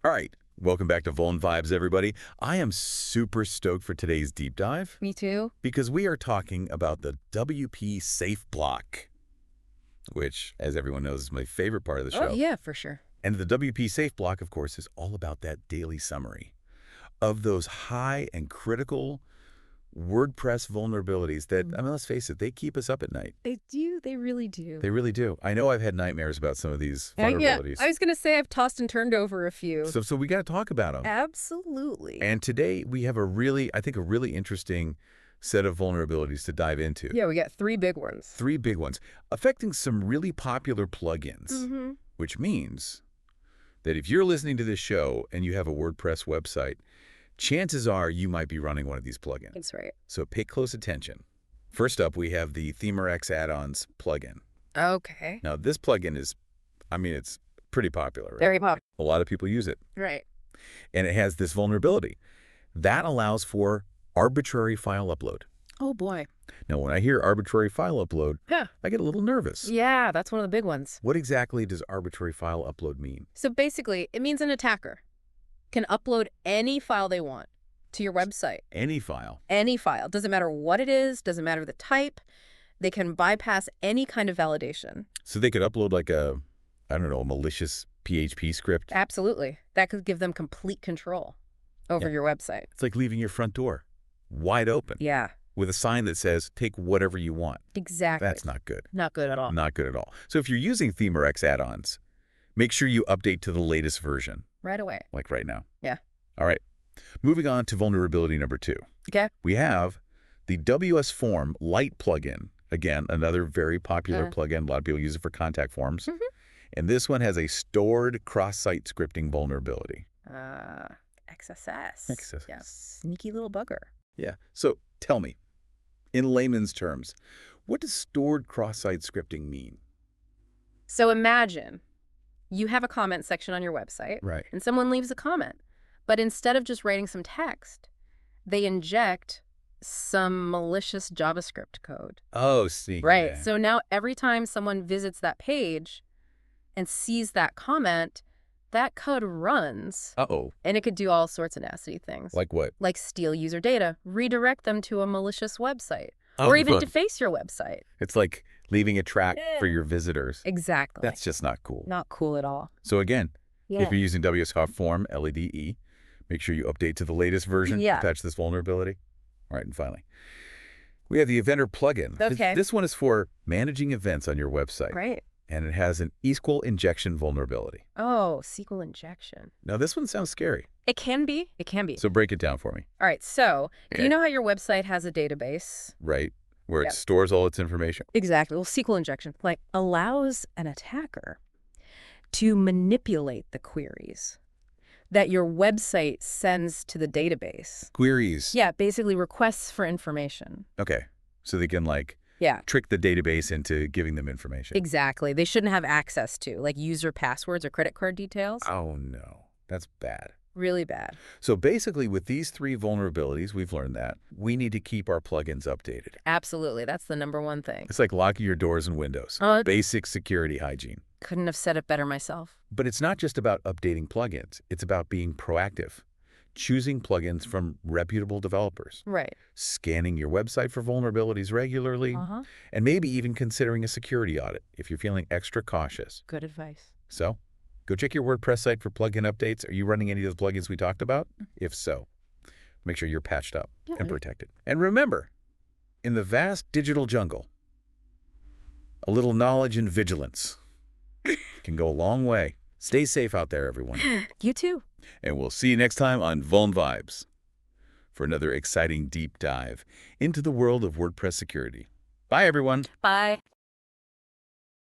All right, welcome back to Vuln Vibes, everybody. I am super stoked for today's deep dive Me too. because we are talking about the WP Safe Block, which, as everyone knows, is my favorite part of the show. Oh, yeah, for sure. And the WP Safe Block, of course, is all about that daily summary of those high and critical WordPress vulnerabilities that, I mean, let's face it, they keep us up at night. They do. They really do. They really do. I know I've had nightmares about some of these Yeah, vulnerabilities. I was going to say I've tossed and turned over a few. So we got to talk about them. Absolutely. And today we have I think a really interesting set of vulnerabilities to dive into. Yeah, we got three big ones. Three big ones affecting some really popular plugins, which means that if you're listening to this show and you have a WordPress website, chances are you might be running one of these plugins. That's right. So pay close attention. First up, we have the ThemeRx add-ons plugin. Okay. Now, this plugin is, it's pretty popular, right? Very popular. A lot of people use it. Right. And it has this vulnerability that allows for arbitrary file upload. Oh, boy. Now, when I hear arbitrary file upload, I get a little nervous. Yeah, that's one of the big ones. What exactly does arbitrary file upload mean? So basically, it means an attacker can upload any file they want to your website. Any file. Any file. Doesn't matter what it is. Doesn't matter the type. They can bypass any kind of validation. So they could upload like a malicious PHP script. Absolutely. That could give them complete control over your website. It's like leaving your front door wide open. Yeah. With a sign that says, take whatever you want. Exactly. That's not good. Not good at all. Not good at all. So if you're using ThemeRx add-ons, make sure you update to the latest version. Right away. Like right now. Yeah. All right. Moving on to vulnerability number 2. Okay. We have the WS Form Lite plugin. Again, another very popular plugin. A lot of people use it for contact forms. And this one has a stored cross-site scripting vulnerability. XSS. XSS. Yeah. Sneaky little bugger. Yeah. So tell me, in layman's terms, what does stored cross-site scripting mean? So imagine you have a comment section on your website. Right. And someone leaves a comment. But instead of just writing some text, they inject some malicious JavaScript code. Oh, see. Right. Yeah. So now every time someone visits that page and sees that comment, that code runs. Uh-oh. And it could do all sorts of nasty things. Like what? Like steal user data, redirect them to a malicious website, Oh, or even good. deface your website. It's like leaving a track for your visitors. Exactly. That's just not cool. Not cool at all. So again, Yeah. if you're using WS Form, LEDE, make sure you update to the latest version to patch this vulnerability. All right, and finally, we have the Eventer plugin. Okay. This one is for managing events on your website. Right. And it has an SQL injection vulnerability. Oh, SQL injection. Now, this one sounds scary. It can be. It can be. So break it down for me. All right. So do Okay. you know how your website has a database? Right? Where it Yep. stores all its information. Exactly. Well, SQL injection allows an attacker to manipulate the queries that your website sends to the database. Queries. Yeah, basically requests for information. Okay. So they can Yeah, trick the database into giving them information. exactly. They shouldn't have access to, like user passwords or credit card details. Oh, no. That's bad. Really bad. So basically, with these 3 vulnerabilities, we've learned that we need to keep our plugins updated. Absolutely. That's the number one thing. It's like locking your doors and windows. Basic security hygiene. Couldn't have said it better myself. But it's not just about updating plugins. It's about being proactive, choosing plugins from reputable developers, Right. scanning your website for vulnerabilities regularly, and maybe even considering a security audit if you're feeling extra cautious. Good advice. So, go check your WordPress site for plugin updates. Are you running any of those plugins we talked about? If so, make sure you're patched up and protected. And remember, in the vast digital jungle, a little knowledge and vigilance can go a long way. Stay safe out there, everyone. You too. And we'll see you next time on Vuln Vibes for another exciting deep dive into the world of WordPress security. Bye, everyone. Bye.